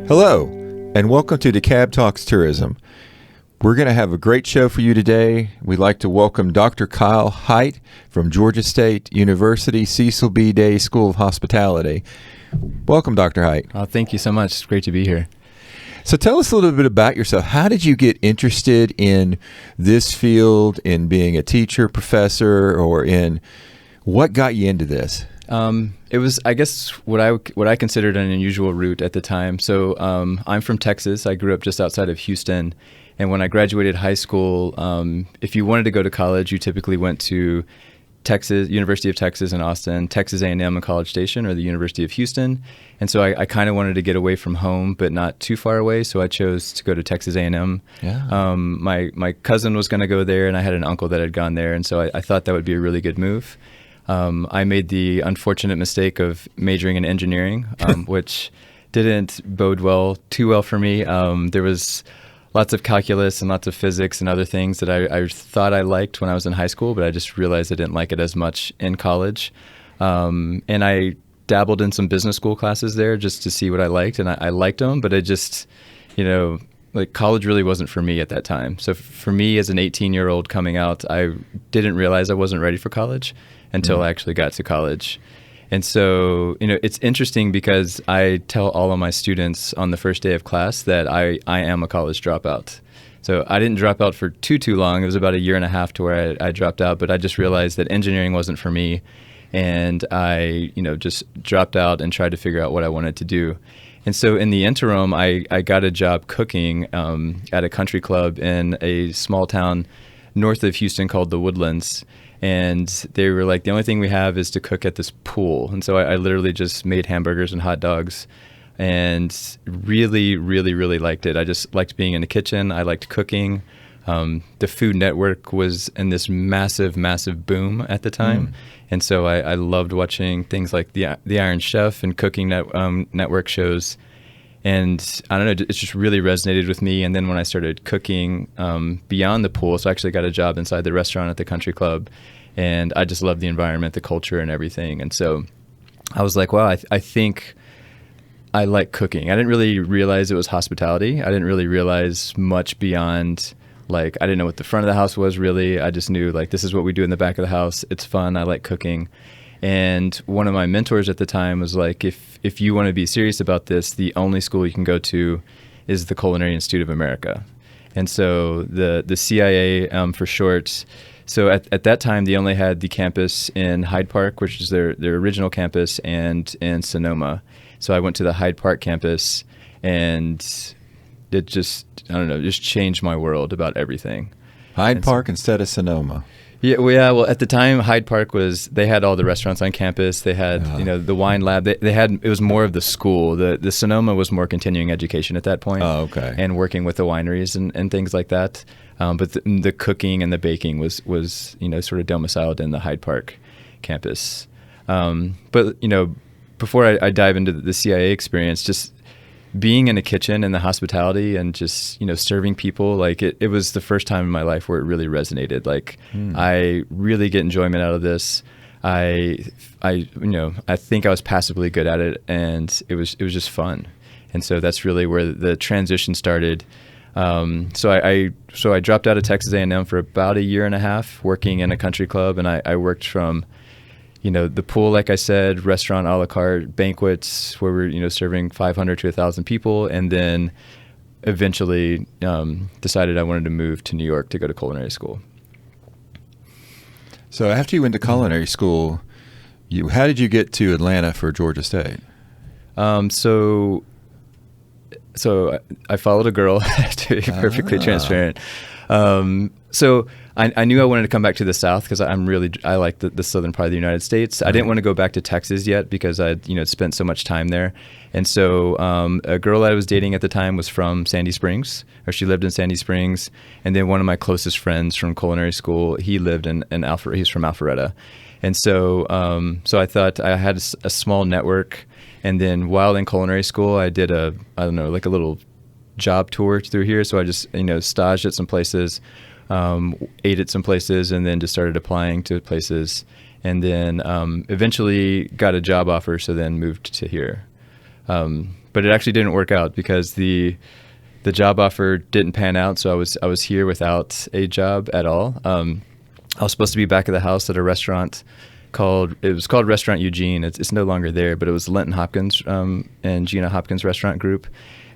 Hello, and welcome to DeKalb Talks Tourism. We're going to have a great show for you today. We'd like to welcome Dr. Kyle Hight from Georgia State University Cecil B. Day School of Hospitality. Welcome, Dr. Hight. Thank you so much. It's great to be here. So tell us a little bit about yourself. How did you get interested in this field, in being a teacher, professor, or in what got you into this? It was, I guess, what I considered an unusual route at the time. So I'm from Texas. I grew up just outside of Houston. And when I graduated high school, if you wanted to go to college, you typically went to Texas, University of Texas in Austin, Texas A&M in College Station, or the University of Houston. And so I kind of wanted to get away from home, but not too far away. So I chose to go to Texas A&M. Yeah. My cousin was going to go there, and I had an uncle that had gone there. And so I thought that would be a really good move. I made the unfortunate mistake of majoring in engineering, which didn't bode too well for me. There was lots of calculus and lots of physics and other things that I thought I liked when I was in high school, but I just realized I didn't like it as much in college. And I dabbled in some business school classes there just to see what I liked, and I liked them, but it just, like college really wasn't for me at that time. So for me as an 18-year-old coming out, I didn't realize I wasn't ready for college until I actually got to college. And so, it's interesting because I tell all of my students on the first day of class that I am a college dropout. So I didn't drop out for too long. It was about a year and a half to where I dropped out, but I just realized that engineering wasn't for me. And I, just dropped out and tried to figure out what I wanted to do. And so in the interim, I got a job cooking at a country club in a small town north of Houston called The Woodlands. And they were like, the only thing we have is to cook at this pool. And so I literally just made hamburgers and hot dogs and really, really, really liked it. I just liked being in the kitchen. I liked cooking. The Food Network was in this massive, massive boom at the time. And so I loved watching things like the Iron Chef and Cooking Network shows. And I don't know, it just really resonated with me. And then when I started cooking beyond the pool, so I actually got a job inside the restaurant at the country club. And I just loved the environment, the culture, and everything. And so I was like, wow, I think I like cooking. I didn't really realize it was hospitality. I didn't really realize much beyond, I didn't know what the front of the house was really. I just knew, this is what we do in the back of the house. It's fun. I like cooking. And one of my mentors at the time was like, if you want to be serious about this, the only school you can go to is the Culinary Institute of America. And so the CIA for short. So at that time, they only had the campus in Hyde Park, which is their original campus, and in Sonoma. So I went to the Hyde Park campus, and it just changed my world about everything. Hyde Park instead of Sonoma. Yeah, well, at the time, Hyde Park they had all the restaurants on campus. They had, the wine lab. They had, it was more of the school. The Sonoma was more continuing education at that point. Oh, okay. And working with the wineries and things like that. But the cooking and the baking was sort of domiciled in the Hyde Park campus. But, before I dive into the CIA experience, just being in a kitchen and the hospitality and just, serving people, it was the first time in my life where it really resonated. I really get enjoyment out of this. I think I was passively good at it, and it was just fun. And so that's really where the transition started. So I dropped out of Texas A&M for about a year and a half working in a country club, and I worked from the pool, like I said, restaurant, a la carte, banquets where we're, serving 500 to 1,000 people. And then eventually decided I wanted to move to New York to go to culinary school. So after you went to culinary school, how did you get to Atlanta for Georgia State? So I followed a girl, to be perfectly transparent. So I knew I wanted to come back to the South because I like the southern part of the United States. I didn't want to go back to Texas yet because I'd spent so much time there. And so a girl that I was dating at the time was from Sandy Springs, or she lived in Sandy Springs. And then one of my closest friends from culinary school, he lived in he's from Alpharetta. And so I thought I had a small network. And then while in culinary school, I did a little job tour through here. So I just, staged at some places, ate at some places, and then just started applying to places. And then eventually got a job offer, so then moved to here. But but it actually didn't work out because the job offer didn't pan out. So I was here without a job at all. I was supposed to be back at the house at a restaurant called Restaurant Eugene. It's no longer there, but it was Linton Hopkins and Gina Hopkins restaurant group.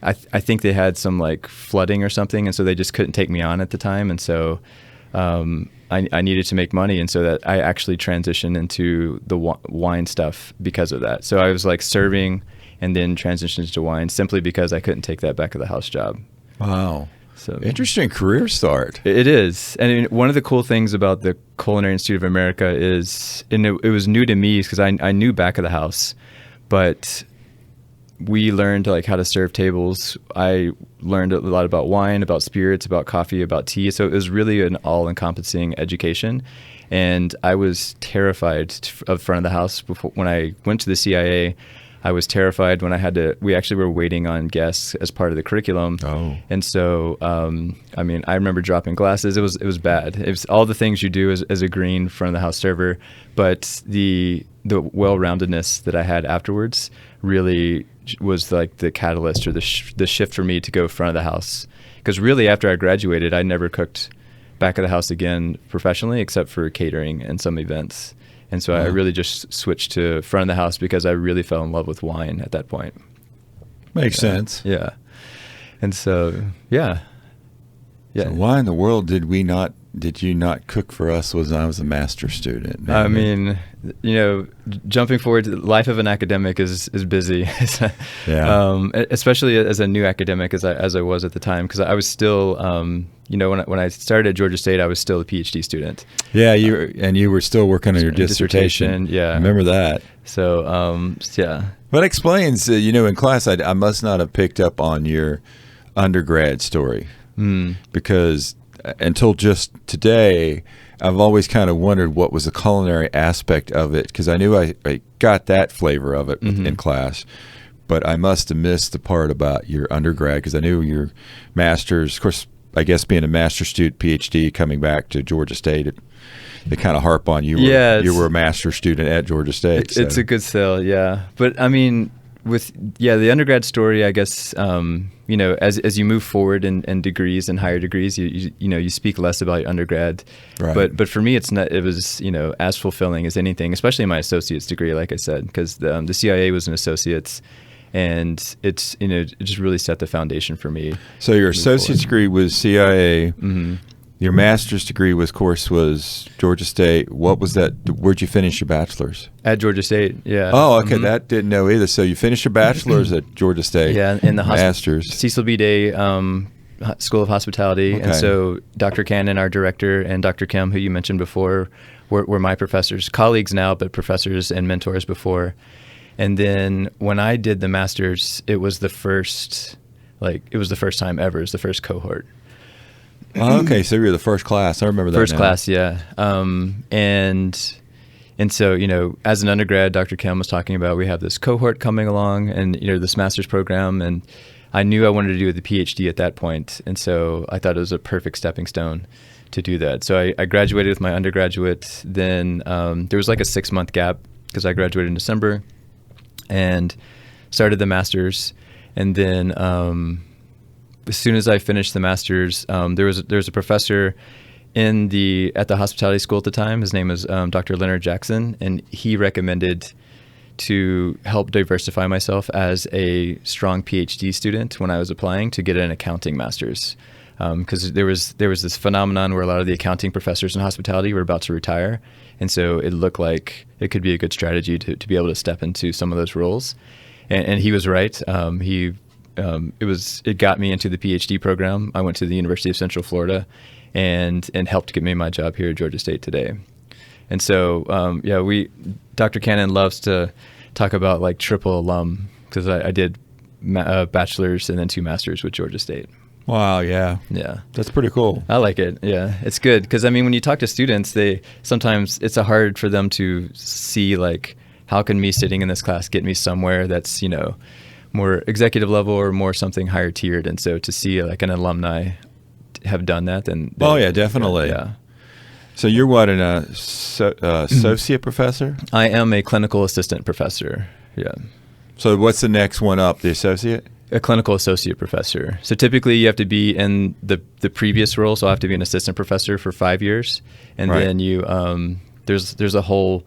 I think they had some like flooding or something, and so they just couldn't take me on at the time. And so I needed to make money, and so that I actually transitioned into the wine stuff because of that. So I was like serving and then transitioned to wine simply because I couldn't take that back of the house job. Wow. So interesting career start. It is. And one of the cool things about the Culinary Institute of America is, and it was new to me because I knew back of the house, but we learned like how to serve tables. I learned a lot about wine, about spirits, about coffee, about tea. So it was really an all-encompassing education. And I was terrified of front of the house when I went to the CIA. I was terrified when we actually were waiting on guests as part of the curriculum. Oh. And so, I mean, I remember dropping glasses. It was bad. It was all the things you do as a green front of the house server, but the well-roundedness that I had afterwards really was like the catalyst or the shift for me to go front of the house. Because really after I graduated, I never cooked back of the house again professionally except for catering and some events. And so I really just switched to front of the house because I really fell in love with wine at that point. Makes sense. Yeah. And so, yeah. So why in the world did you not cook for us when I was a master's student? I mean, jumping forward, life of an academic is busy. Yeah. Especially as a new academic as I was at the time, because I was still, when I started at Georgia State, I was still a PhD student. Yeah, you were still working on your dissertation. Yeah, I remember that. So, yeah. That explains, in class, I must not have picked up on your undergrad story. Because until just today, I've always kind of wondered what was the culinary aspect of it, because I knew I got that flavor of it in class, but I must have missed the part about your undergrad, because I knew your master's. Of course, I guess being a master's student, PhD, coming back to Georgia State, they kind of harp on you. You were a master's student at Georgia State. It's a good sell, yeah. But I mean, the undergrad story, I guess, as you move forward in degrees and higher degrees, you speak less about your undergrad. Right. But for me, it was as fulfilling as anything, especially in my associate's degree, like I said, because the CIA was an associate's, and it just really set the foundation for me. So your associate's degree was CIA. Mm-hmm. Your master's degree was Georgia State. What was that? Where'd you finish your bachelor's? At Georgia State, yeah. Oh, okay. Mm-hmm. That didn't know either. So you finished your bachelor's at Georgia State. Yeah, in the master's. Cecil B. Day School of Hospitality. Okay. And so Dr. Cannon, our director, and Dr. Kim, who you mentioned before, were my professors, colleagues now, but professors and mentors before. And then when I did the master's, it was the first time ever. It was the first cohort. Oh, okay, so you were the first class. I remember that. First class, yeah. And so, as an undergrad, Dr. Kim was talking about we have this cohort coming along, and this master's program, and I knew I wanted to do the PhD at that point, and so I thought it was a perfect stepping stone to do that. So I graduated with my undergraduate. Then there was like a 6-month gap because I graduated in December, and started the master's, and then. As soon as I finished the master's, there was a professor at the hospitality school at the time. His name was Dr. Leonard Jackson, and he recommended to help diversify myself as a strong PhD student when I was applying to get an accounting master's, because there was this phenomenon where a lot of the accounting professors in hospitality were about to retire, and so it looked like it could be a good strategy to be able to step into some of those roles, and he was right. It got me into the PhD program. I went to the University of Central Florida and helped get me my job here at Georgia State today. And so, Dr. Cannon loves to talk about like triple alum, because I did a bachelor's and then 2 masters with Georgia State. Wow. Yeah. Yeah. That's pretty cool. I like it. Yeah. It's good. Because when you talk to students, sometimes it's hard for them to see like, how can me sitting in this class get me somewhere that's, more executive level or more something higher tiered. And so to see like an alumni have done that, then yeah, definitely. Yeah. So you're what, an associate professor? I am a clinical assistant professor. Yeah. So what's the next one up? The associate? A clinical associate professor. So typically you have to be in the previous role. So I have to be an assistant professor for 5 years. And then you, there's a whole,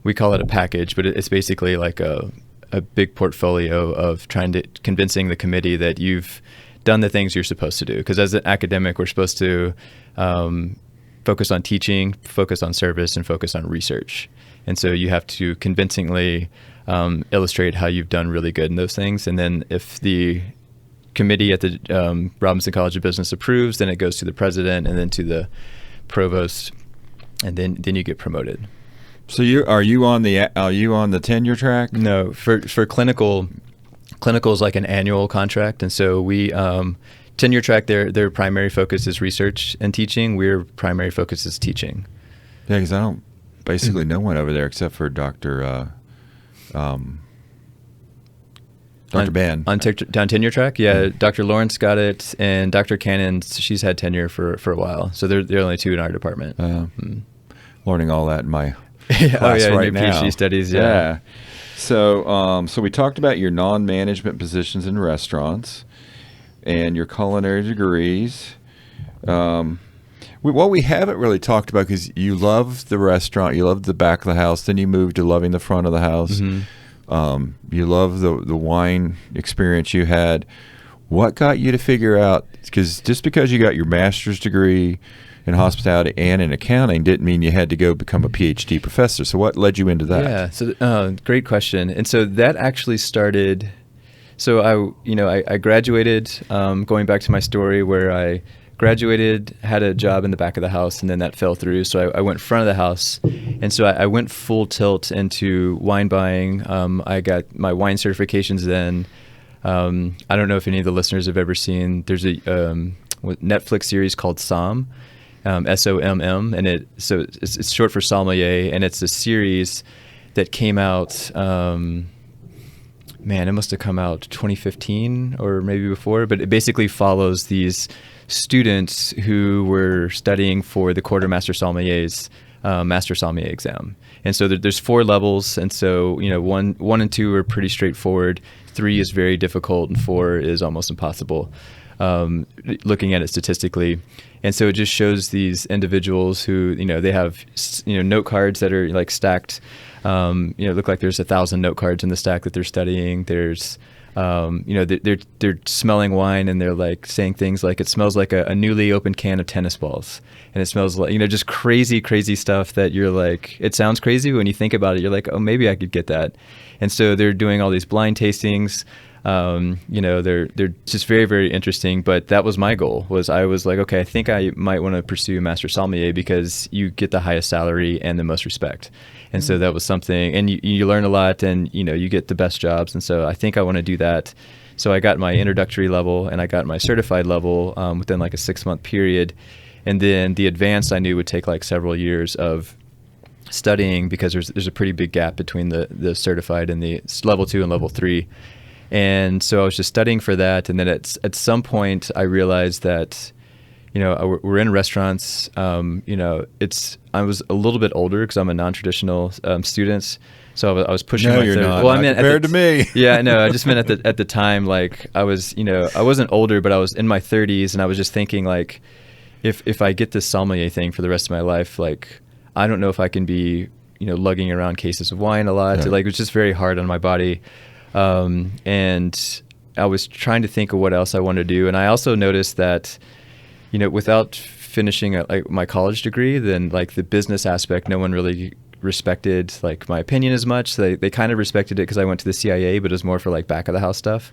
we call it a package, but it's basically like a big portfolio of convincing the committee that you've done the things you're supposed to do. Because as an academic, we're supposed to focus on teaching, focus on service, and focus on research. And so you have to convincingly illustrate how you've done really good in those things. And then if the committee at the Robinson College of Business approves, then it goes to the president and then to the provost, and then you get promoted. So are you on the tenure track? No, for clinical is like an annual contract, and so we tenure track. Their primary focus is research and teaching. Their primary focus is teaching. Yeah, because I don't basically no one over there except for Dr. Ben. On tenure track, yeah. Dr. Lawrence got it, and Dr. Cannon, she's had tenure for a while. So they're only two in our department. Learning all that in my class right in now. Your PhD studies, yeah. So we talked about your non-management positions in restaurants and your culinary degrees. What we haven't really talked about, because you love the restaurant, you love the back of the house, then you moved to loving the front of the house. Mm-hmm. You love the wine experience you had. What got you to figure out, because just because you got your master's degree in hospitality and in accounting didn't mean you had to go become a PhD professor. So what led you into that? Yeah, so great question. And so that actually started, so I graduated, going back to my story where I graduated, had a job in the back of the house, and then that fell through. So I went front of the house. And so I went full tilt into wine buying. I got my wine certifications then. I don't know if any of the listeners have ever seen, there's a Netflix series called SOM. SOMM, and it's short for sommelier, and it's a series that came out. It must have come out 2015 or maybe before, but it basically follows these students who were studying for the quartermaster sommelier's master sommelier exam. And so there's 4 levels, and so 1 and 2 are pretty straightforward. 3 is very difficult, and 4 is almost impossible. Looking at it statistically. And so it just shows these individuals who, they have, note cards that are like stacked, look like there's 1,000 note cards in the stack that they're studying. There's, they're smelling wine, and they're like saying things like, it smells like a newly opened can of tennis balls. And it smells like, just crazy, crazy stuff that you're like, it sounds crazy. When you think about it, you're like, oh, maybe I could get that. And so they're doing all these blind tastings. They're just very, very interesting. But that was my goal. I was like, okay, I think I might want to pursue master sommelier because you get the highest salary and the most respect. And so that was something, and you learn a lot, and you get the best jobs. And so I think I want to do that. So I got my introductory level and I got my certified level within like a 6-month period. And then the advanced I knew would take like several years of studying, because there's a pretty big gap between the certified and the level 2 and level 3. And so I was just studying for that. And then at some point I realized that, we're in restaurants, I was a little bit older because I'm a non-traditional student. So I was pushing no, my you're third. not. Well, I not meant compared to me. Yeah, no, I just meant at the time, like I was, I wasn't older, but I was in my 30s, and I was just thinking like, if I get this sommelier thing for the rest of my life, like I don't know if I can be, lugging around cases of wine a lot. Yeah. Like it was just very hard on my body. And I was trying to think of what else I wanted to do. And I also noticed that, without finishing like my college degree, then like the business aspect, no one really respected like my opinion as much. They kind of respected it because I went to the CIA, but it was more for like back of the house stuff.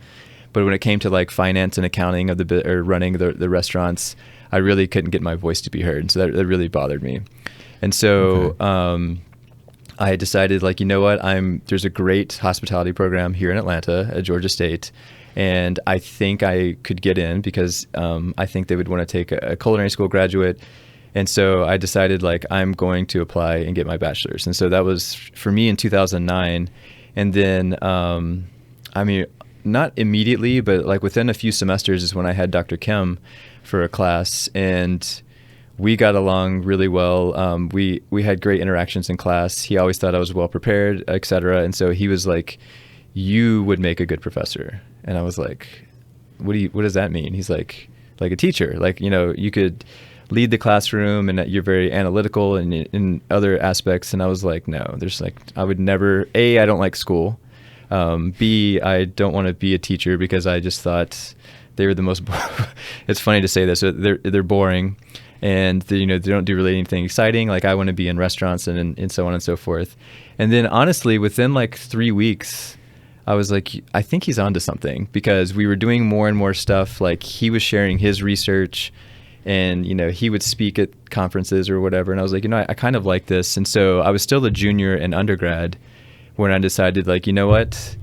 But when it came to like finance and accounting of or running the restaurants, I really couldn't get my voice to be heard. And so that really bothered me. And so, okay. I decided, like, there's a great hospitality program here in Atlanta at Georgia State, and I think I could get in because I think they would want to take a culinary school graduate. And so I decided, like, I'm going to apply and get my bachelor's. And so that was for me in 2009. And then, not immediately, but like within a few semesters is when I had Dr. Kim for a class, and we got along really well. We had great interactions in class. He always thought I was well prepared, et cetera. And so he was like, you would make a good professor. And I was like, what does that mean? He's like a teacher, like, you could lead the classroom and you're very analytical and in other aspects. And I was like, no, I would never, A, I don't like school. B, I don't want to be a teacher because I just thought they were the most, it's funny to say this, they're boring and they don't do really anything exciting. Like I want to be in restaurants and so on and so forth. And then honestly, within like 3 weeks, I was like, I think he's onto something, because we were doing more and more stuff. Like he was sharing his research and, he would speak at conferences or whatever. And I was like, I kind of like this. And so I was still a junior in undergrad when I decided, like, you know what,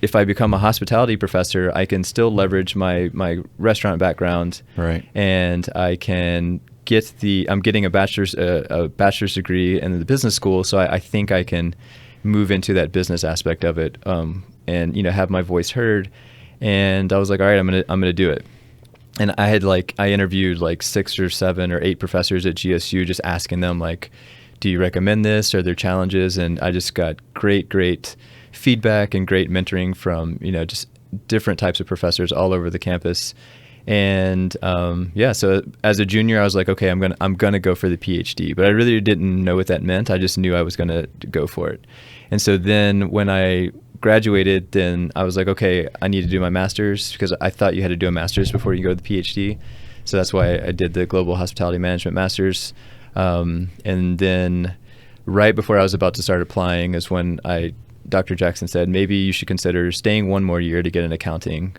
if I become a hospitality professor, I can still leverage my restaurant background. Right. And I can I'm getting a bachelor's degree in the business school. So I think I can move into that business aspect of it, and have my voice heard. And I was like, all right, I'm gonna do it. And I interviewed like 6 or 7 or 8 professors at GSU, just asking them like, do you recommend this? Are there challenges? And I just got great feedback and great mentoring from just different types of professors all over the campus. And so as a junior, I was like, okay, I'm gonna go for the PhD, but I really didn't know what that meant. I just knew I was gonna go for it. And so then when I graduated, then I was like, okay, I need to do my master's, because I thought you had to do a master's before you go to the PhD. So that's why I did the Global Hospitality Management Master's. And then right before I was about to start applying is when Dr. Jackson said, maybe you should consider staying 1 more year to get an accounting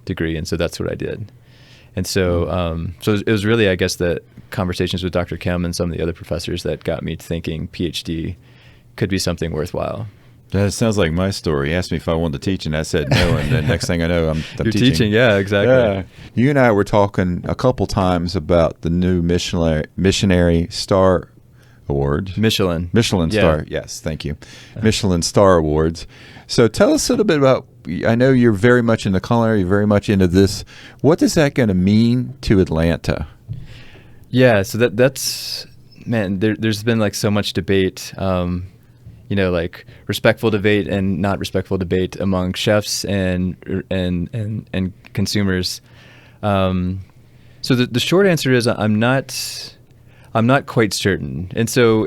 degree. And so that's what I did. And so so it was really, I guess, the conversations with Dr. Kim and some of the other professors that got me thinking PhD could be something worthwhile. That sounds like my story. He asked me if I wanted to teach, and I said no. And the next thing I know, I'm You're teaching. Yeah, exactly. Yeah. You and I were talking a couple times about the new Missionary Star Awards. Michelin Star. Yes, thank you. Michelin Star Awards. So tell us a little bit about, I know you're very much into culinary, you're very much into this. What is that going to mean to Atlanta? Yeah, so that's, man, there's been like so much debate, like respectful debate and not respectful debate among chefs and consumers. So the short answer is I'm not quite certain. And so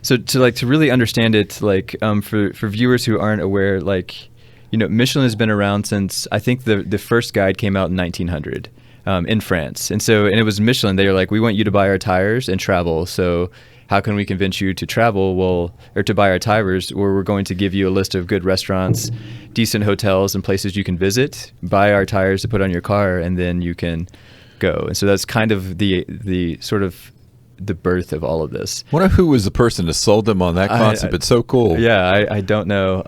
to really understand it, like for viewers who aren't aware, like, Michelin has been around since, I think the first guide came out in 1900 in France. And it was Michelin. They were like, we want you to buy our tires and travel. So how can we convince you to travel? Or to buy our tires, where we're going to give you a list of good restaurants, decent hotels, and places you can visit. Buy our tires to put on your car, and then you can go. And so that's kind of the sort of the birth of all of this. Wonder who was the person that sold them on that concept. It's so cool. Yeah, I don't know.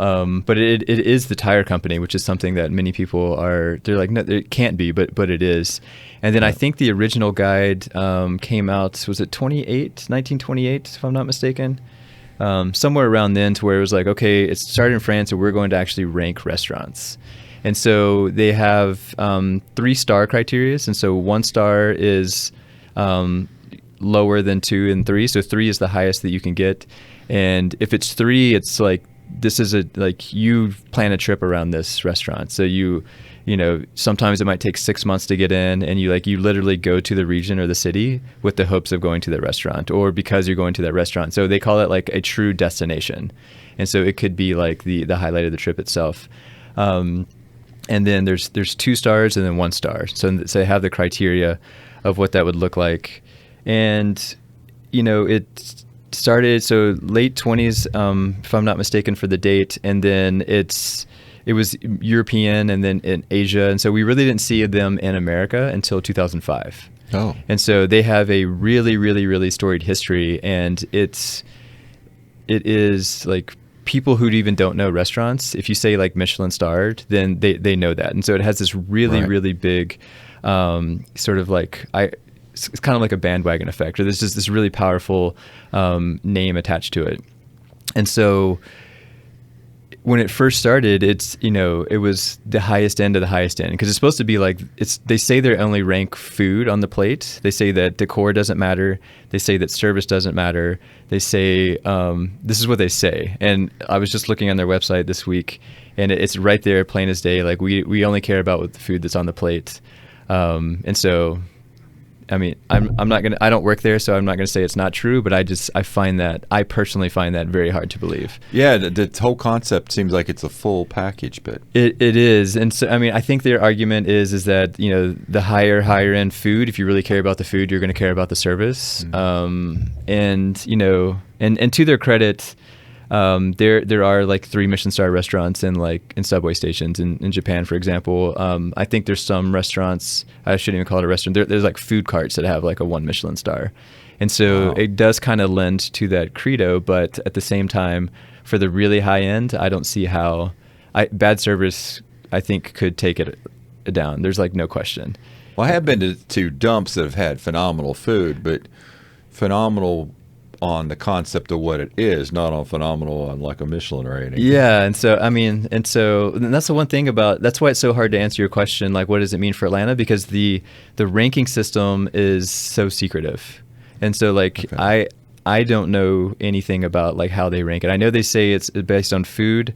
But it is the tire company, which is something that many people they're like, no, it can't be, but it is. And then I think the original guide came out, was it 1928, if I'm not mistaken? Somewhere around then, to where it was like, okay, it started in France and we're going to actually rank restaurants. And so they have 3-star criteria. And so 1 star is lower than 2 and 3. So 3 is the highest that you can get. And if it's 3, it's like, this is you plan a trip around this restaurant. So sometimes it might take 6 months to get in, and you literally go to the region or the city with the hopes of going to that restaurant, or because you're going to that restaurant. So they call it like a true destination. And so it could be like the highlight of the trip itself. And then there's 2 stars and then 1 star. So they have the criteria of what that would look like. And, it started, so late 20s, if I'm not mistaken for the date. And then it was European and then in Asia. And so we really didn't see them in America until 2005. Oh. And so they have a really, really, really storied history. And it is like, people who even don't know restaurants, if you say like Michelin starred, then they know that. And so it has this really, really big sort of like, it's kind of like a bandwagon effect, or there's just this really powerful name attached to it. And so when it first started, it's, it was the highest end of the highest end, because it's supposed to be like, they say they only rank food on the plate. They say that decor doesn't matter. They say that service doesn't matter. They say, this is what they say. And I was just looking on their website this week, and it's right there, plain as day. Like, we only care about the food that's on the plate. And so, I mean, I don't work there, so I'm not gonna say it's not true, but I personally find that very hard to believe. Yeah, the whole concept seems like it's a full package, but it is. And so, I mean, I think their argument is that, the higher end food, if you really care about the food, you're going to care about the service. And to their credit, there are like 3 Michelin star restaurants in subway stations in Japan, for example. I think there's some restaurants, I shouldn't even call it a restaurant, there's like food carts that have like a 1 Michelin star. And so Wow. It does kind of lend to that credo, but at the same time, for the really high end, I don't see how bad service, I think, could take it down. There's like no question. Well, I have been to dumps that have had phenomenal food, but phenomenal on the concept of what it is, not on phenomenal on like a Michelin rating. Yeah, and so that's the one thing that's why it's so hard to answer your question, like what does it mean for Atlanta, because the ranking system is so secretive. And so Okay. I don't know anything about like how they rank it. I know they say it's based on food.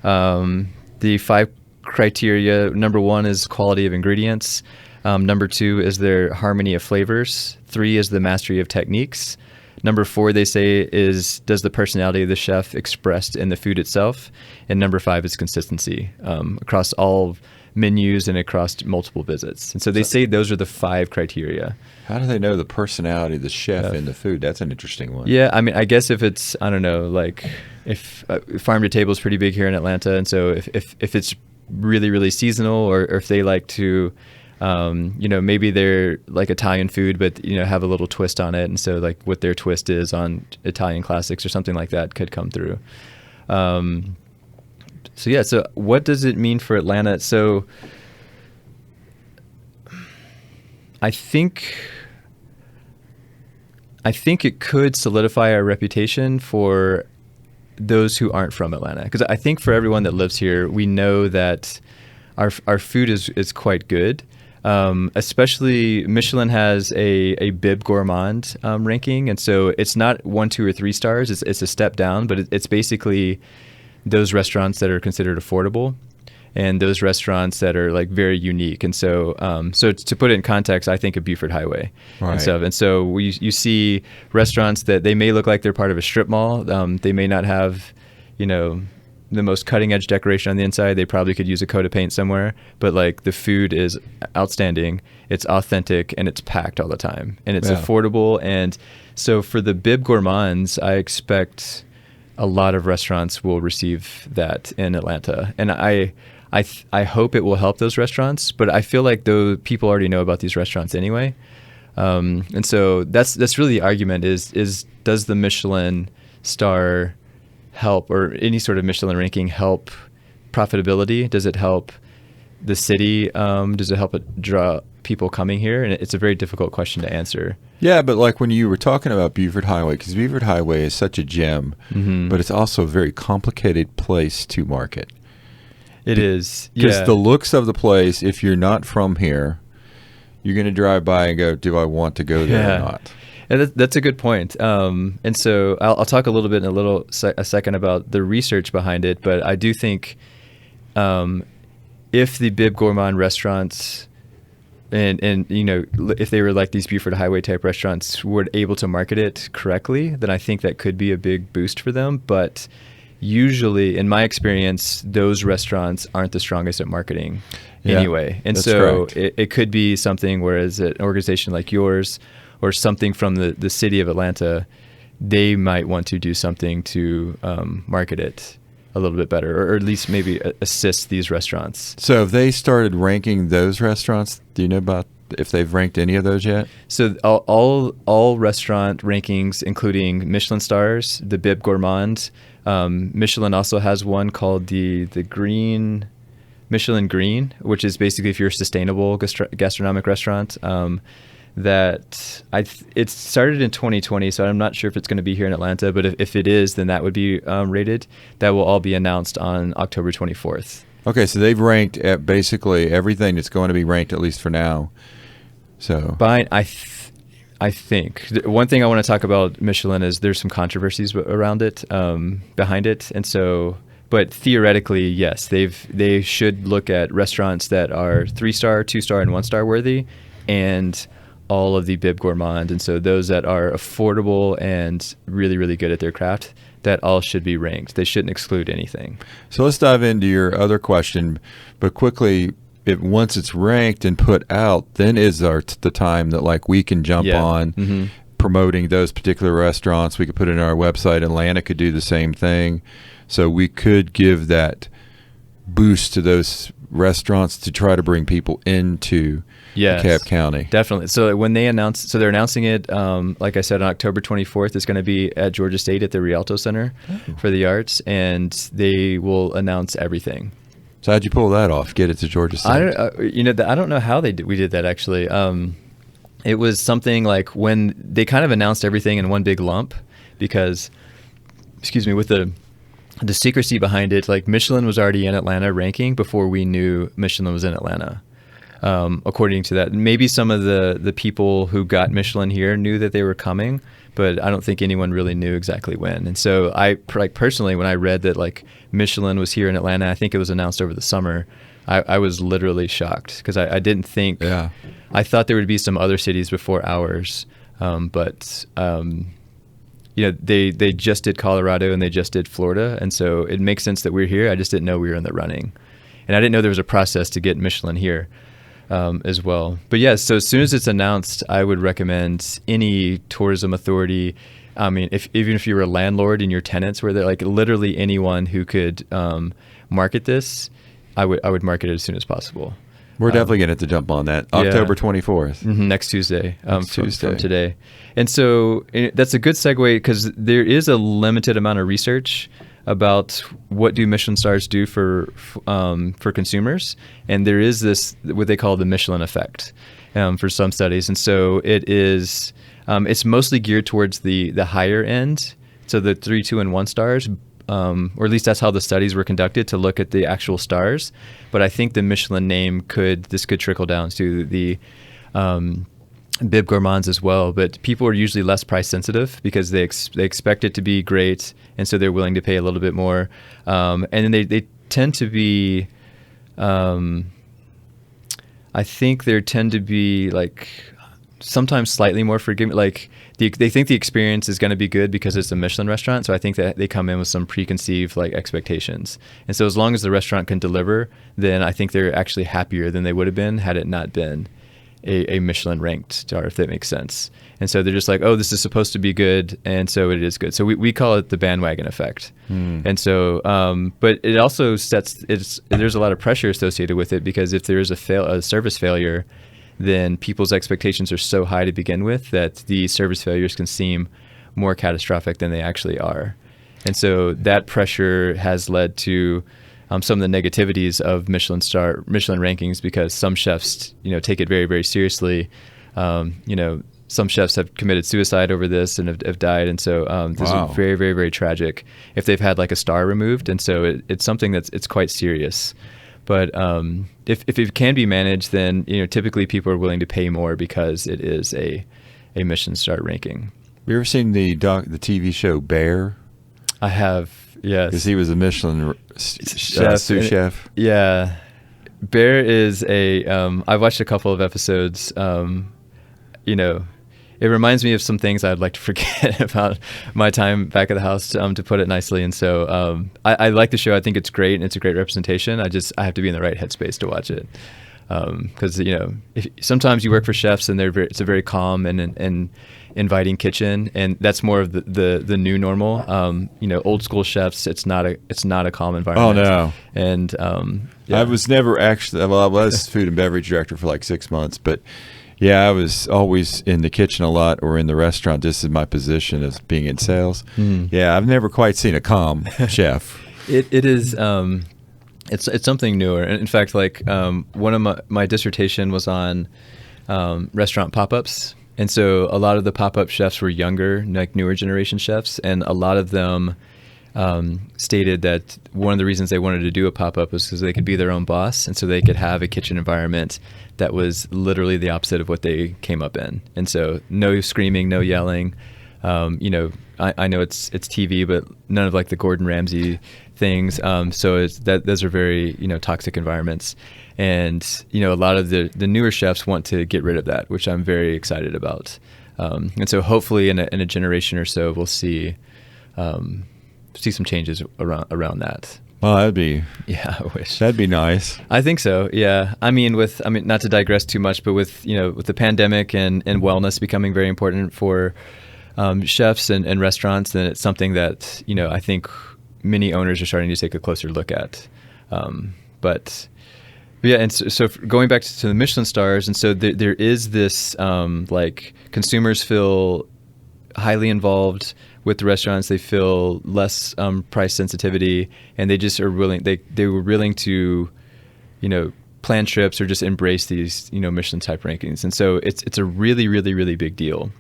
The 5 criteria, number 1 is quality of ingredients. Number 2 is their harmony of flavors. 3 is the mastery of techniques. Number 4, they say, is does the personality of the chef expressed in the food itself? And number 5 is consistency across all menus and across multiple visits. And so they say those are the 5 criteria. How do they know the personality of the chef in the food? That's an interesting one. Yeah, I mean, I guess if it's, I don't know, like if farm to table is pretty big here in Atlanta, and so if it's really, really seasonal, or if they like to, maybe they're like Italian food, but, have a little twist on it. And so like what their twist is on Italian classics or something like that could come through. So what does it mean for Atlanta? So I think it could solidify our reputation for those who aren't from Atlanta. Because I think for everyone that lives here, we know that our food is quite good. Especially Michelin has a Bib Gourmand ranking, and so it's not 1, 2, or 3 stars. It's a step down, but it's basically those restaurants that are considered affordable, and those restaurants that are like very unique. And so, to put it in context, I think of Buford Highway, Right. and so you see restaurants that they may look like they're part of a strip mall. They may not have, the most cutting edge decoration on the inside. They probably could use a coat of paint somewhere, but like the food is outstanding. It's authentic and it's packed all the time, and it's affordable. And so for the Bib Gourmands, I expect a lot of restaurants will receive that in Atlanta, and I hope it will help those restaurants. But I feel like though people already know about these restaurants anyway, and so that's really the argument: is does the Michelin star help, or any sort of Michelin ranking help profitability? Does it help the city? Does it help it draw people coming here? And it's a very difficult question to answer. Yeah, but like when you were talking about Buford Highway, because Buford Highway is such a gem, but it's also a very complicated place to market. It is. Because Yeah. the looks of the place, if you're not from here, you're going to drive by and go, do I want to go there or not? And that's a good point. And so I'll talk a little bit in a second about the research behind it. But I do think if the Bib Gourmand restaurants and if they were like these Buford Highway type restaurants were able to market it correctly, then I think that could be a big boost for them. But usually, in my experience, those restaurants aren't the strongest at marketing anyway. And that's so correct. it could be something, whereas an organization like yours or something from the city of Atlanta, they might want to do something to market it a little bit better, or at least maybe assist these restaurants. So have they started ranking those restaurants? Do you know about if they've ranked any of those yet? So all restaurant rankings, including Michelin stars, the Bib Gourmand. Michelin also has one called the Green, Michelin Green, which is basically if you're a sustainable gastronomic restaurant. that it started in 2020, so I'm not sure if it's going to be here in Atlanta, but if it is, then that would be rated. That will all be announced on October 24th. Okay, so they've ranked at basically everything that's going to be ranked, at least for now. So I think one thing I want to talk about Michelin is there's some controversies around it, behind it, and so. But theoretically, yes, they should look at restaurants that are 3-star, 2-star, and 1-star worthy, and all of the Bib Gourmand. And so those that are affordable and really, really good at their craft, that all should be ranked. They shouldn't exclude anything. So let's dive into your other question, but quickly. Once it's ranked and put out, then is the time that like we can jump on promoting those particular restaurants. We could put it on our website. Atlanta could do the same thing. So we could give that boost to those restaurants to try to bring people into DeKalb County. Definitely. So when they they're announcing it, like I said, on October 24th, it's going to be at Georgia State at the Rialto Center for the Arts, and they will announce everything. So how'd you pull that off? Get it to Georgia State? I don't know how we did that actually. It was something like when they kind of announced everything in one big lump, because, with the secrecy behind it, like Michelin was already in Atlanta ranking before we knew Michelin was in Atlanta. According to that, maybe some of the people who got Michelin here knew that they were coming, but I don't think anyone really knew exactly when. And so I personally, when I read that like Michelin was here in Atlanta, I think it was announced over the summer, I was literally shocked because I didn't think, I thought there would be some other cities before ours. But they just did Colorado and they just did Florida. And so it makes sense that we're here. I just didn't know we were in the running. And I didn't know there was a process to get Michelin here. As well. But yes, so as soon as it's announced, I would recommend any tourism authority. I mean, even if you were a landlord and your tenants were there, like literally anyone who could market this, I would market it as soon as possible. We're definitely going to have to jump on that. October 24th. Next Tuesday. From today. And so that's a good segue because there is a limited amount of research about what do Michelin stars do for consumers, and there is this what they call the Michelin effect for some studies, and so it is it's mostly geared towards the higher end, so the 3, 2, and 1 stars, or at least that's how the studies were conducted to look at the actual stars. But I think the Michelin name could trickle down to the Bib Gourmands as well, but people are usually less price sensitive because they expect it to be great, and so they're willing to pay a little bit more. And then they tend to be, I think they tend to be like sometimes slightly more forgiving. Like they think the experience is going to be good because it's a Michelin restaurant, so I think that they come in with some preconceived like expectations. And so as long as the restaurant can deliver, then I think they're actually happier than they would have been had it not been a Michelin ranked star, if that makes sense. And so they're just like, oh, this is supposed to be good, and so it is good. So we call it the bandwagon effect. And so, but it also there's a lot of pressure associated with it, because if there is a service failure, then people's expectations are so high to begin with that the service failures can seem more catastrophic than they actually are. And so that pressure has led to some of the negativities of Michelin rankings, because some chefs, take it very, very seriously. Some chefs have committed suicide over this and have died. And so this is very, very, very tragic if they've had like a star removed. And so it's something it's quite serious. But if it can be managed, then typically people are willing to pay more because it is a Michelin star ranking. Have you ever seen the TV show Bear? I have, yes. Because he was a Michelin sous chef. Yeah. Bear is I've watched a couple of episodes. It reminds me of some things I'd like to forget about my time back at the house, to put it nicely. And so I like the show. I think it's great, and it's a great representation. I have to be in the right headspace to watch it. Because sometimes you work for chefs and it's a very calm and inviting kitchen, and that's more of the new normal. Old school chefs, it's not a calm environment. Oh no. And I was never actually. Well, I was food and beverage director for like 6 months, but yeah, I was always in the kitchen a lot or in the restaurant. This is my position as being in sales. Yeah, I've never quite seen a calm chef. It is. It's something newer. In fact, like one of my dissertation was on restaurant pop-ups. And so a lot of the pop-up chefs were younger, like newer generation chefs, and a lot of them stated that one of the reasons they wanted to do a pop-up was because they could be their own boss, and so they could have a kitchen environment that was literally the opposite of what they came up in. And so no screaming, no yelling. I know it's TV, but none of like the Gordon Ramsay things. So those are very toxic environments, and a lot of the newer chefs want to get rid of that, which I'm very excited about. And so hopefully in a generation or so we'll see some changes around that. Well, I wish that'd be nice. I think so. Yeah. I mean, not to digress too much, but with the pandemic and wellness becoming very important for chefs and restaurants, then it's something that I think many owners are starting to take a closer look at. But yeah, and so going back to the Michelin stars, and so there is this like consumers feel highly involved with the restaurants. They feel less price sensitivity, and they just are willing. They were willing to, plan trips or just embrace these Michelin type rankings. And so it's a really, really, really big deal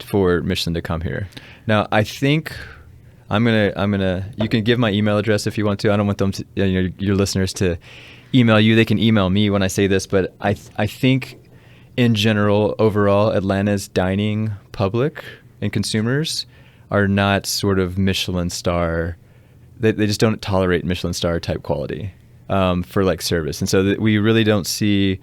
for Michelin to come here. Now, I think I'm gonna. You can give my email address if you want to. I don't want them to, your listeners to email you. They can email me when I say this, but I think in general, overall, Atlanta's dining public and consumers are not sort of Michelin star. They just don't tolerate Michelin star type quality for like service, and so we really don't see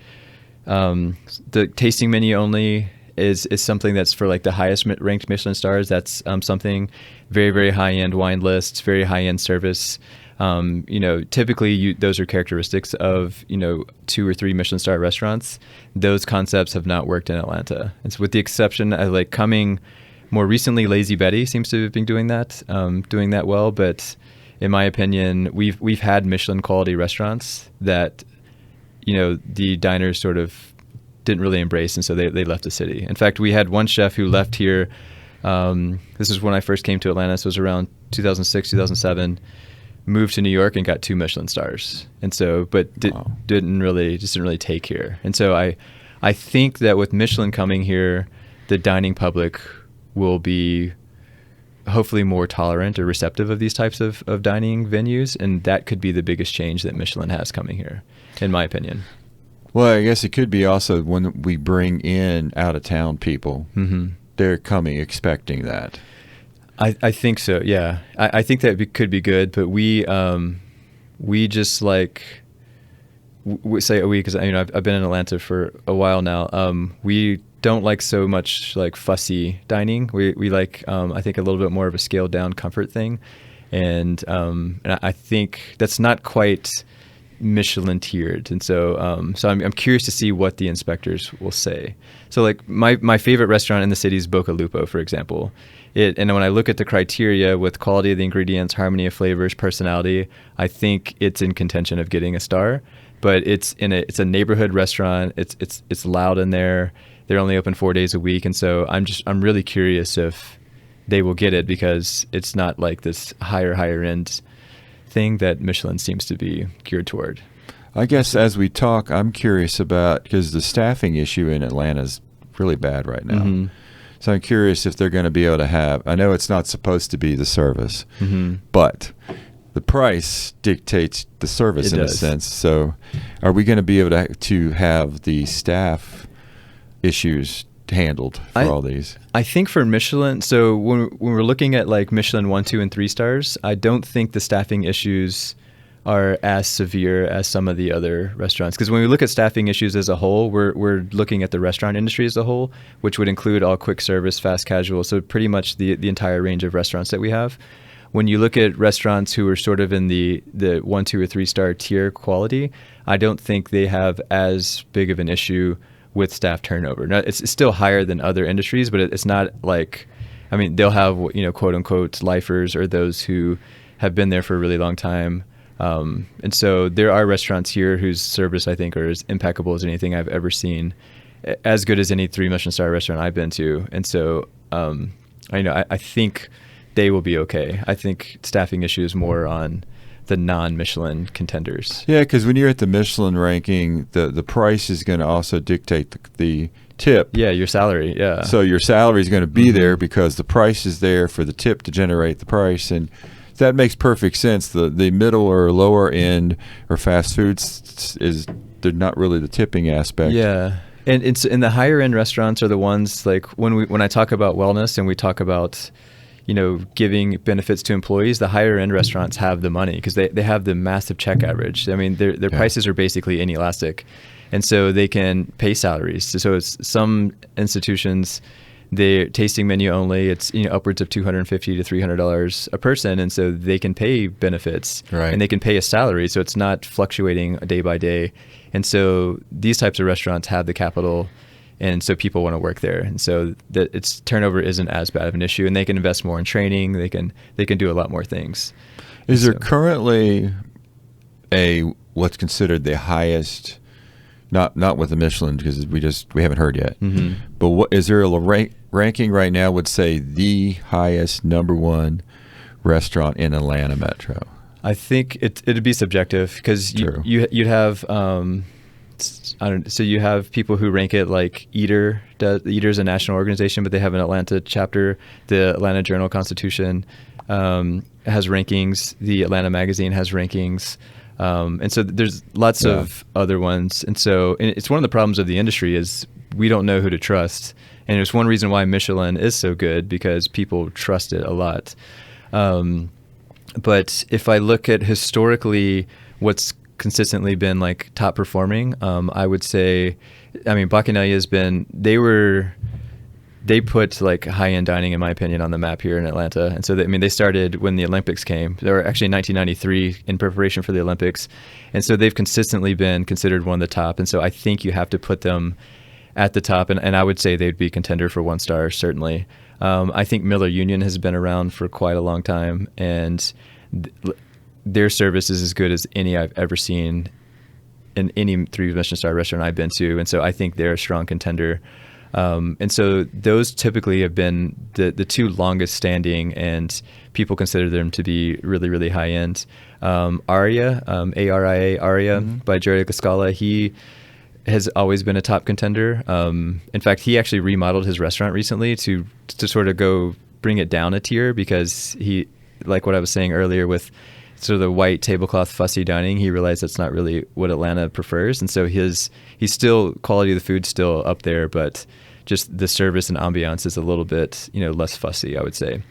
the tasting menu only is something that's for like the highest ranked Michelin stars. That's something very, very high end wine lists, very high end service. Typically those are characteristics of 2 or 3 Michelin star restaurants. Those concepts have not worked in Atlanta. It's with the exception of like coming more recently, Lazy Betty seems to have been doing that well. But in my opinion, we've had Michelin quality restaurants that the diners sort of didn't really embrace, and so they left the city. In fact, we had one chef who left here. This is when I first came to Atlanta, so it was around 2006, 2007. Moved to New York and got 2 Michelin stars, and so didn't really take here. And so I think that with Michelin coming here, the dining public will be hopefully more tolerant or receptive of these types of dining venues, and that could be the biggest change that Michelin has coming here, in my opinion. Well, I guess it could be also when we bring in out-of-town people, they're coming expecting that. I think so, yeah. I think that could be good, but we just like we say a week, because I've been in Atlanta for a while now. We don't like so much like fussy dining. We like I think a little bit more of a scaled down comfort thing, and I think that's not quite Michelin tiered, and so I'm curious to see what the inspectors will say. So like my favorite restaurant in the city is Boca Lupo, for example. And when I look at the criteria with quality of the ingredients, harmony of flavors, personality, I think it's in contention of getting a star. But it's a neighborhood restaurant. It's loud in there. They're only open 4 days a week, and so I'm really curious if they will get it, because it's not like this higher end thing that Michelin seems to be geared toward. I guess as we talk, I'm curious about, because the staffing issue in Atlanta is really bad right now. So I'm curious if they're going to be able to have, I know it's not supposed to be the service, but the price dictates the service a sense. So are we going to be able to have the staff issues handled for all these? I think for Michelin, so when we're looking at like Michelin 1, 2, and 3 stars, I don't think the staffing issues are as severe as some of the other restaurants. Because when we look at staffing issues as a whole, we're looking at the restaurant industry as a whole, which would include all quick service, fast casual, so pretty much the entire range of restaurants that we have. When you look at restaurants who are sort of in the 1, 2, or 3 star tier quality, I don't think they have as big of an issue with staff turnover. Now, it's still higher than other industries, but it's not like, they'll have, quote unquote lifers, or those who have been there for a really long time. And so there are restaurants here whose service I think are as impeccable as anything I've ever seen, as good as any 3 Michelin star restaurant I've been to. And so I think they will be okay. I think staffing issue is more on the non-Michelin contenders. Yeah, because when you're at the Michelin ranking, the price is going to also dictate the tip. Yeah, your salary. Yeah. So your salary is going to be there because the price is there for the tip to generate the price, and that makes perfect sense. The middle or lower end or fast foods they're not really the tipping aspect. Yeah. And it's in the higher end restaurants are the ones like when I talk about wellness and we talk about, giving benefits to employees, the higher end restaurants have the money because they have the massive check average. I mean, their prices are basically inelastic. And so they can pay salaries. So it's some institutions, they're tasting menu only. It's upwards of $250 to $300 a person, and so they can pay benefits and they can pay a salary. So it's not fluctuating day by day. And so these types of restaurants have the capital, and so people want to work there. And so that its turnover isn't as bad of an issue, and they can invest more in training. They can do a lot more things. Is there currently what's considered the highest? Not with the Michelin because we haven't heard yet. Mm-hmm. But what is there a ranking right now? Would say the highest number one restaurant in Atlanta Metro. I think it'd be subjective because you'd have so you have people who rank it like Eater. Eater is a national organization, but they have an Atlanta chapter. The Atlanta Journal-Constitution has rankings. The Atlanta Magazine has rankings. And so there's lots of other ones. And so it's one of the problems of the industry is we don't know who to trust. And it's one reason why Michelin is so good because people trust it a lot. But if I look at historically what's consistently been like top performing, I would say, Bacchanalia has been, they put like high-end dining, in my opinion, on the map here in Atlanta. And so, they started when the Olympics came. They were actually in 1993 in preparation for the Olympics. And so they've consistently been considered one of the top. And so I think you have to put them at the top. And I would say they'd be contender for 1 star, certainly. I think Miller Union has been around for quite a long time. And their service is as good as any I've ever seen in any 3 Michelin star restaurant I've been to. And so I think they're a strong contender. And so those typically have been the 2 longest standing, and people consider them to be really, really high end. Aria, Aria by Jerry Cascala, he has always been a top contender. In fact, he actually remodeled his restaurant recently to sort of go bring it down a tier because he, like what I was saying earlier with sort of the white tablecloth fussy dining, he realized that's not really what Atlanta prefers. And so he's still, quality of the food's still up there, but just the service and ambiance is a little bit, less fussy, I would say.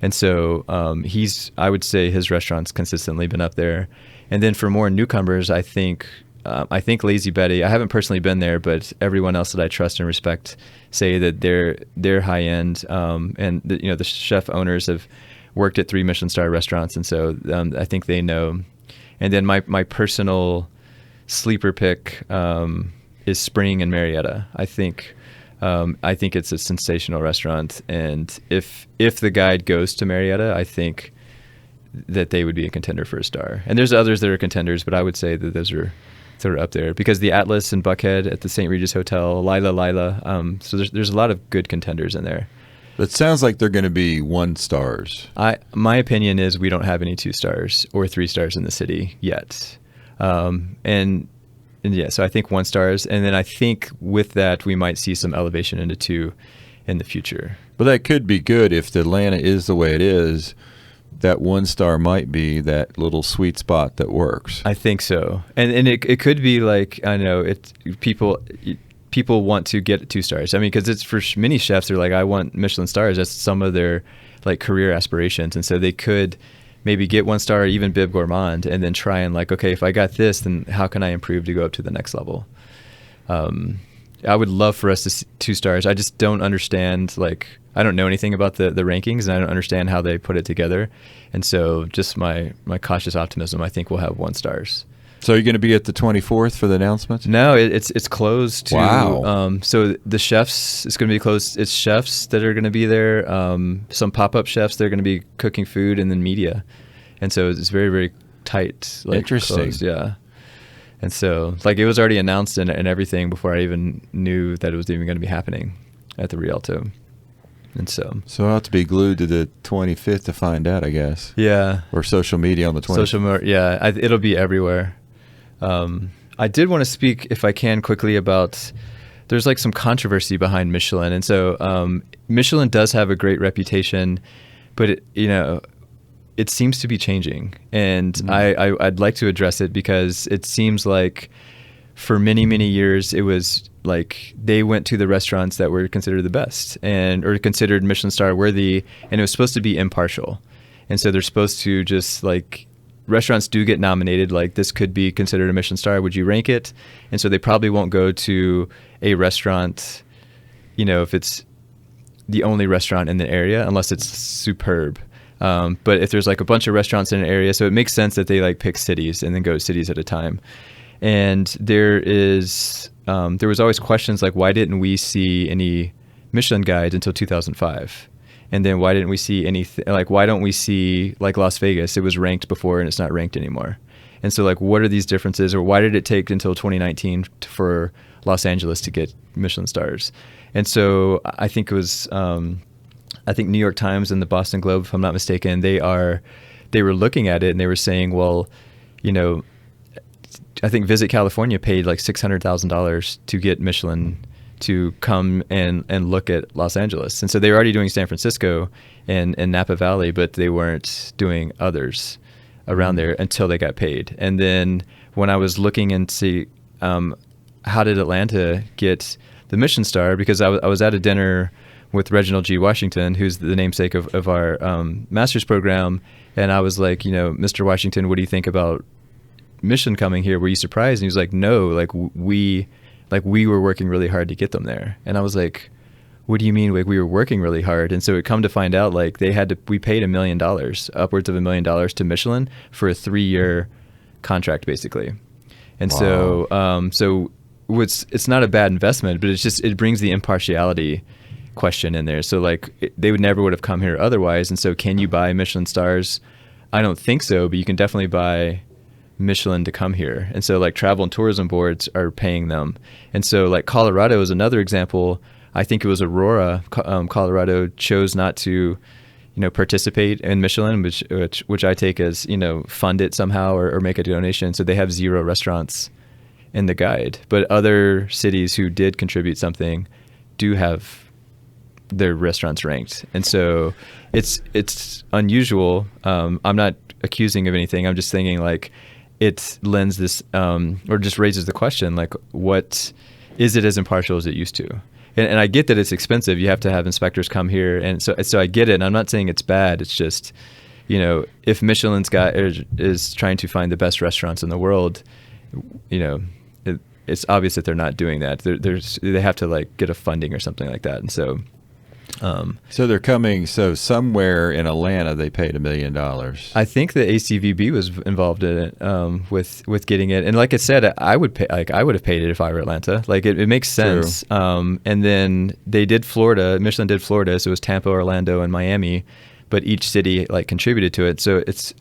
And so I would say his restaurant's consistently been up there. And then for more newcomers, I think Lazy Betty, I haven't personally been there, but everyone else that I trust and respect say that they're high end. And the chef owners have worked at 3 Michelin star restaurants. And so I think they know. And then my personal sleeper pick is Spring in Marietta. I think it's a sensational restaurant. And if the guide goes to Marietta, I think that they would be a contender for a star. And there's others that are contenders, but I would say that those are sort of up there because the Atlas in Buckhead at the St. Regis Hotel, Lila. So there's a lot of good contenders in there. It sounds like they're going to be 1 stars. My opinion is we don't have any 2 stars or 3 stars in the city yet. And yeah, so I think 1 stars. And then I think with that, we might see some elevation into 2 in the future. But that could be good if Atlanta is the way it is. That 1 star might be that little sweet spot that works. I think so. And it could be like, I know, people want to get 2 stars. Because it's for many chefs, they're like, I want Michelin stars. That's some of their like career aspirations. And so they could maybe get 1 star or even Bib Gourmand and then try and like, okay, if I got this, then how can I improve to go up to the next level? I would love for us to see 2 stars. I just don't understand, like, I don't know anything about the rankings, and I don't understand how they put it together. And so just my cautious optimism, I think we'll have 1 stars. So you're going to be at the 24th for the announcement? No, it's closed to. Wow. So the chefs, it's going to be closed. It's chefs that are going to be there. Some pop-up chefs, they're going to be cooking food, and then media. And so it's very, very tight. Like, interesting. Closed, yeah. And so like it was already announced and everything before I even knew that it was even going to be happening at the Rialto. And so I'll have to be glued to the 25th to find out, I guess. Yeah. Or social media on the 25th. It'll be everywhere. I did want to speak, if I can, quickly about, there's like some controversy behind Michelin. And so Michelin does have a great reputation, but it seems to be changing. And I'd like to address it because it seems like for many, many years, it was like they went to the restaurants that were considered the best or considered Michelin star worthy, and it was supposed to be impartial. And so they're supposed to just like, restaurants do get nominated, like this could be considered a Michelin star. Would you rank it? And so they probably won't go to a restaurant, if it's the only restaurant in the area, unless it's superb. But if there's like a bunch of restaurants in an area, so it makes sense that they like pick cities and then go cities at a time. And there was always questions like, why didn't we see any Michelin guides until 2005? And then why didn't we see anything, like why don't we see like Las Vegas? It was ranked before and it's not ranked anymore. And so like, what are these differences, or why did it take until 2019 for Los Angeles to get Michelin stars? And so I think it was, I think New York Times and the Boston Globe, if I'm not mistaken, they were looking at it and they were saying, well, I think Visit California paid like $600,000 to get Michelin to come and look at Los Angeles. And so they were already doing San Francisco and Napa Valley, but they weren't doing others around there until they got paid. And then when I was looking into how did Atlanta get the Michelin star, because I was at a dinner with Reginald G. Washington, who's the namesake of our master's program. And I was like, Mr. Washington, what do you think about Michelin coming here? Were you surprised? And he was like, no, we were working really hard to get them there. And I was like, what do you mean? Like we were working really hard? And so it come to find out, like we paid $1 million, upwards of $1 million to Michelin for a 3-year contract, basically. And wow. so it's not a bad investment, but it brings the impartiality question in there. So like they would have come here otherwise. And so can you buy Michelin stars? I don't think so, but you can definitely buy Michelin to come here. And so like travel and tourism boards are paying them. And so like Colorado is another example. I think it was Aurora, Colorado chose not to, participate in Michelin, which I take as, fund it somehow or make a donation. So they have 0 restaurants in the guide, but other cities who did contribute something do have their restaurants ranked. And so it's unusual. I'm not accusing of anything. I'm just thinking like it lends this, or just raises the question, like, what is it as impartial as it used to? And I get that it's expensive. You have to have inspectors come here. And so I get it. And I'm not saying it's bad. It's just, if Michelin's is trying to find the best restaurants in the world, it's obvious that they're not doing that. They have to like get a funding or something like that. And so, so they're coming. So somewhere in Atlanta, they paid $1 million. I think the ACVB was involved in it, with getting it. And like I said, I would have paid it if I were Atlanta. Like it makes sense. And then they did Florida. Michelin did Florida, so it was Tampa, Orlando, and Miami. But each city like contributed to it. So it's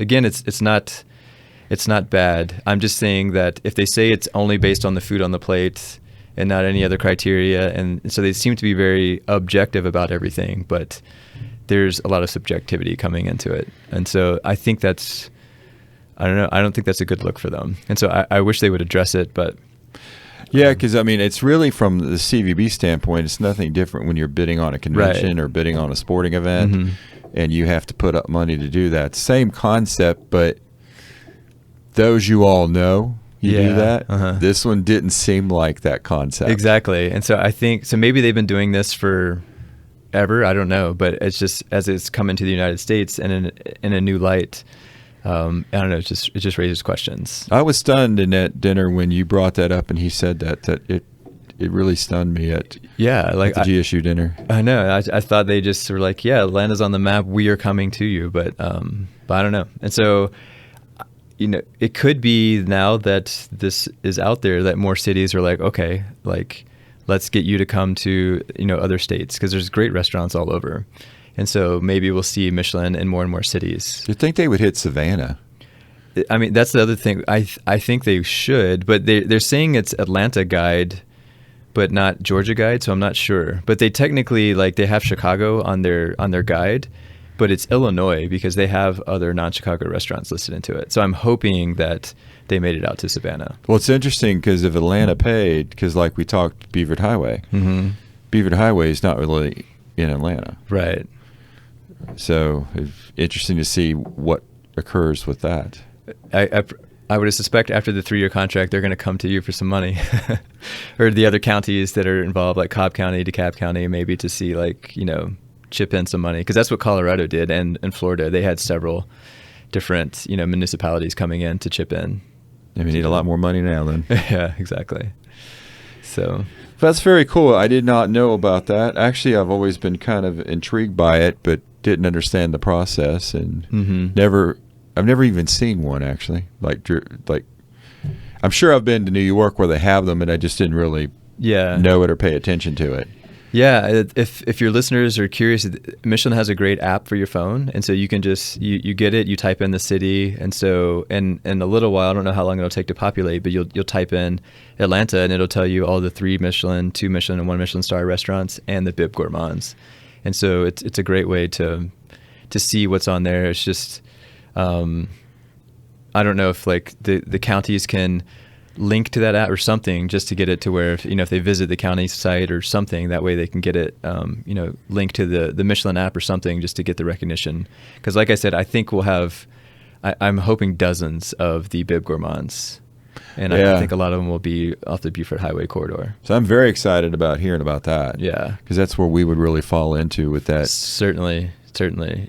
not bad. I'm just saying that if they say it's only based on the food on the plate and not any other criteria, and so they seem to be very objective about everything, but there's a lot of subjectivity coming into it. And so I think I don't think that's a good look for them. And so I wish they would address it, but. Yeah, because it's really from the CVB standpoint, it's nothing different when you're bidding on a convention or bidding on a sporting event, and you have to put up money to do that. Same concept, but those you all know. You do that. This one didn't seem like that concept. Exactly. And so I think, maybe they've been doing this for ever. I don't know. But it's just, as it's come into the United States and in a new light, I don't know. It just raises questions. I was stunned in that dinner when you brought that up and he said that it really stunned me at the GSU dinner. I know. I thought they just were like, yeah, Atlanta's on the map. We are coming to you. But I don't know. And so, it could be now that this is out there that more cities are like, okay, like let's get you to come to, other states, because there's great restaurants all over. And so maybe we'll see Michelin in more and more cities. Do you think they would hit Savannah? I mean, that's the other thing. I think they should, but they're saying it's Atlanta guide but not Georgia Guide, so I'm not sure. But they technically, like, they have Chicago on their guide, but it's Illinois because they have other non-Chicago restaurants listed into it. So I'm hoping that they made it out to Savannah. Well, it's interesting because if Atlanta paid, because like we talked Beaver Highway, Beaver Highway is not really in Atlanta. Right. So it's interesting to see what occurs with that. I would suspect after the 3-year contract, they're going to come to you for some money, or the other counties that are involved, like Cobb County, DeKalb County, maybe to see, like, chip in some money, because that's what Colorado did, and in Florida they had several different municipalities coming in to chip in. And we need a lot more money now then. Yeah, exactly. So that's very cool. I did not know about that. Actually, I've always been kind of intrigued by it, but didn't understand the process, and I've never even seen one actually. Like I'm sure I've been to New York where they have them, and I just didn't really know it or pay attention to it. Yeah, if your listeners are curious, Michelin has a great app for your phone, and so you can just you get it, you type in the city, and so in a little while, I don't know how long it'll take to populate, but you'll type in Atlanta, and it'll tell you all the 3 Michelin, 2 Michelin, and 1 Michelin star restaurants, and the Bib Gourmands, and so it's a great way to see what's on there. It's just I don't know if like the counties can link to that app or something, just to get it to where if they visit the county site or something, that way they can get it linked to the Michelin app or something, just to get the recognition. Because like I said, I think we'll have I'm hoping dozens of the Bib Gourmands, and I think a lot of them will be off the Buford Highway corridor. So I'm very excited about hearing about that. Yeah, because that's where we would really fall into with that. Certainly,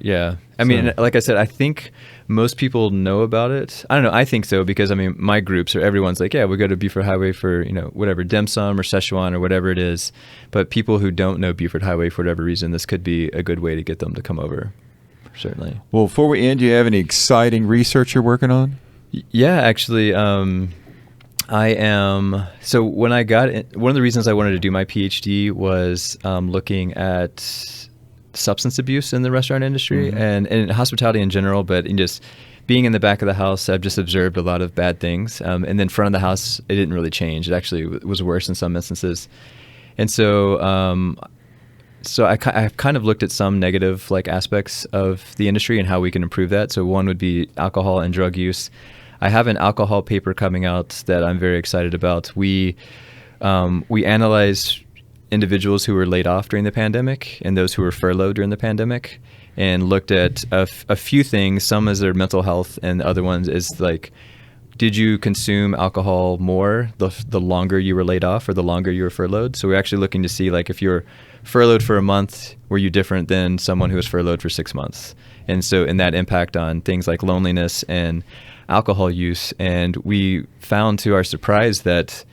yeah. I mean, like I said, I think most people know about it. I don't know. I think so, because my groups, or everyone's like, yeah, we go to Buford Highway for whatever, dim sum or Szechuan or whatever it is. But people who don't know Buford Highway for whatever reason, this could be a good way to get them to come over. Certainly. Well, before we end, do you have any exciting research you're working on? Yeah, actually, I am. So when I got one of the reasons I wanted to do my PhD was looking at substance abuse in the restaurant industry and hospitality in general, but in just being in the back of the house, I've just observed a lot of bad things. And then front of the house, it didn't really change. It actually was worse in some instances. And so I've kind of looked at some negative aspects of the industry and how we can improve that. So one would be alcohol and drug use. I have an alcohol paper coming out that I'm very excited about. We analyzed individuals who were laid off during the pandemic and those who were furloughed during the pandemic, and looked at a few things. Some is their mental health, and the other ones is like, did you consume alcohol more the longer you were laid off or the longer you were furloughed? So we're actually looking to see, like, if you're furloughed for a month, were you different than someone who was furloughed for 6 months? And so in that impact on things like loneliness and alcohol use. And we found, to our surprise, that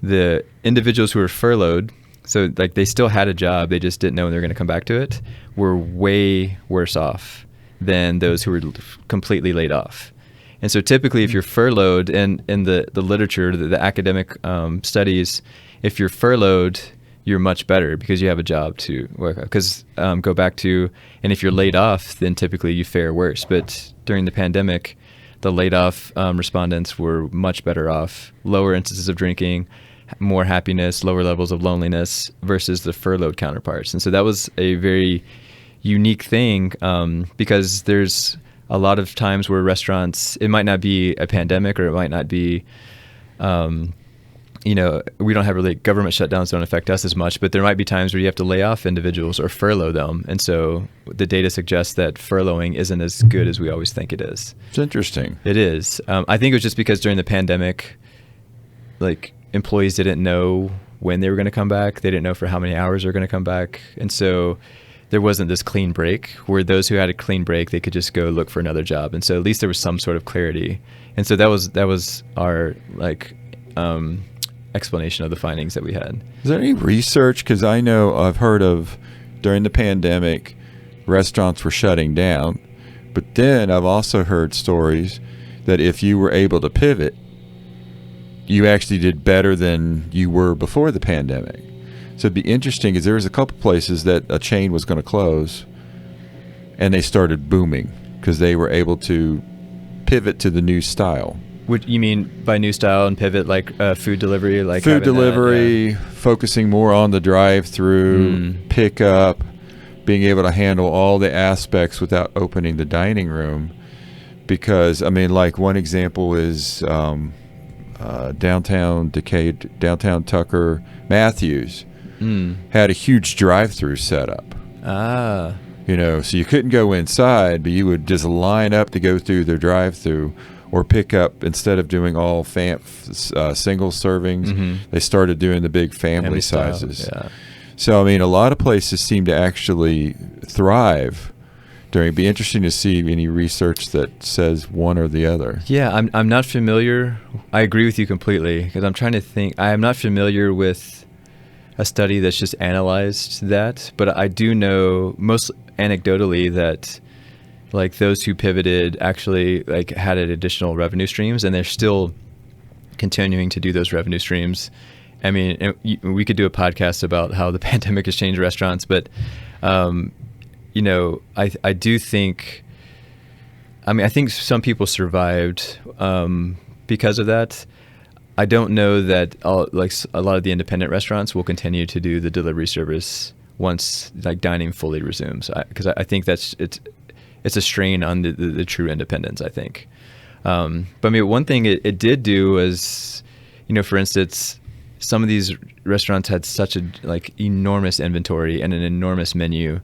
the individuals who were furloughed, so like they still had a job, they just didn't know when they were going to come back to it, were way worse off than those who were completely laid off. And so typically if you're furloughed, in the literature, the academic studies, if you're furloughed, you're much better because you have a job to work on. Because go back to, and if you're laid off, then typically you fare worse. But during the pandemic, the laid off respondents were much better off, lower instances of drinking, more happiness, lower levels of loneliness versus the furloughed counterparts. And so that was a very unique thing, because there's a lot of times where restaurants, it might not be a pandemic, or it might not be, we don't have really, government shutdowns don't affect us as much, but there might be times where you have to lay off individuals or furlough them. And so the data suggests that furloughing isn't as good as we always think it is. It's interesting. It is. I think it was just because during the pandemic, employees didn't know when they were going to come back. They didn't know for how many hours they were going to come back. And so there wasn't this clean break where those who had a clean break, they could just go look for another job. And so at least there was some sort of clarity. And so that was our explanation of the findings that we had. Is there any research? Because I know I've heard of during the pandemic, restaurants were shutting down. But then I've also heard stories that if you were able to pivot, you actually did better than you were before the pandemic. So it'd be interesting, because there was a couple places that a chain was going to close, and they started booming because they were able to pivot to the new style. What you mean by new style and pivot, like food delivery, like food having delivery, focusing more on the drive-through, pickup, being able to handle all the aspects without opening the dining room. Because I mean, like one example is downtown Tucker Matthews had a huge drive-through setup. You know, so you couldn't go inside, but you would just line up to go through their drive-through or pick up. Instead of doing all single servings, they started doing the big family sizes. Yeah. So I mean, a lot of places seem to actually thrive. It'd be interesting to see any research that says one or the other. Yeah, I'm not familiar. I agree with you completely, because I'm trying to think. I am not familiar with a study that's just analyzed that, but I do know, most anecdotally, that like those who pivoted actually like had additional revenue streams, and they're still continuing to do those revenue streams. I mean, we could do a podcast about how the pandemic has changed restaurants, but you know, I do think, I think some people survived because of that. I don't know that like a lot of the independent restaurants will continue to do the delivery service once like dining fully resumes, because I think it's a strain on the true independents, I think. But I mean, one thing it did do was, you know, for instance, some of these restaurants had such a like enormous inventory and an enormous menu.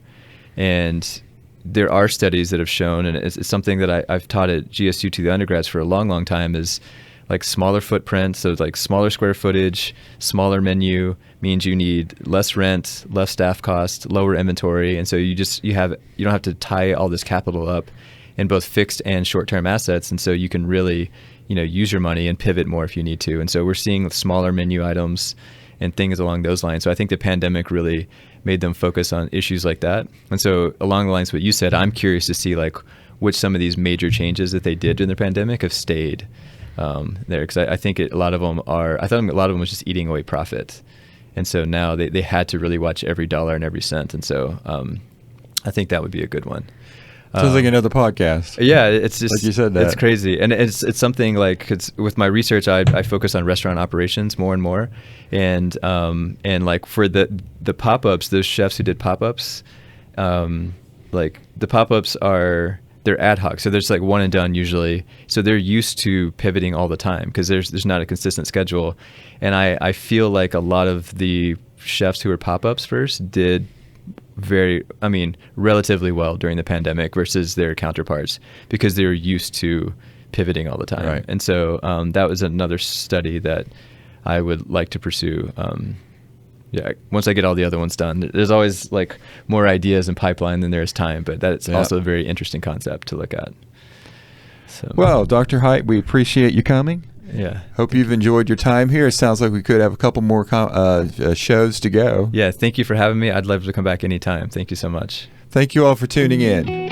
And there are studies that have shown, and it's something that I've taught at GSU to the undergrads for a long, long time, is like smaller footprints. So like smaller square footage, smaller menu means you need less rent, less staff cost, lower inventory. And so you don't have to tie all this capital up in both fixed and short-term assets. And so you can really, you know, use your money and pivot more if you need to. And so we're seeing smaller menu items and things along those lines. So I think the pandemic really made them focus on issues like that. And so along the lines of what you said, I'm curious to see like which some of these major changes that they did during the pandemic have stayed there. Because I think a lot of them was just eating away profit. And so now they had to really watch every dollar and every cent. And so I think that would be a good one. Sounds like another podcast. Yeah, it's just like you said that. It's crazy, and it's something like, cause with my research, I focus on restaurant operations more and more, and like for the pop-ups, those chefs who did pop-ups, like the pop-ups they're ad hoc, so there's like one and done usually, so they're used to pivoting all the time because there's not a consistent schedule, and I feel like a lot of the chefs who were pop-ups first did relatively well during the pandemic versus their counterparts because they were used to pivoting all the time. Right. And so that was another study that I would like to pursue. Once I get all the other ones done, there's always like more ideas in pipeline than there is time, but that's also a very interesting concept to look at. So, well, Dr. Hight, we appreciate you coming. Yeah. Hope you've enjoyed your time here. It sounds like we could have a couple more shows to go. Yeah. Thank you for having me. I'd love to come back anytime. Thank you so much. Thank you all for tuning in.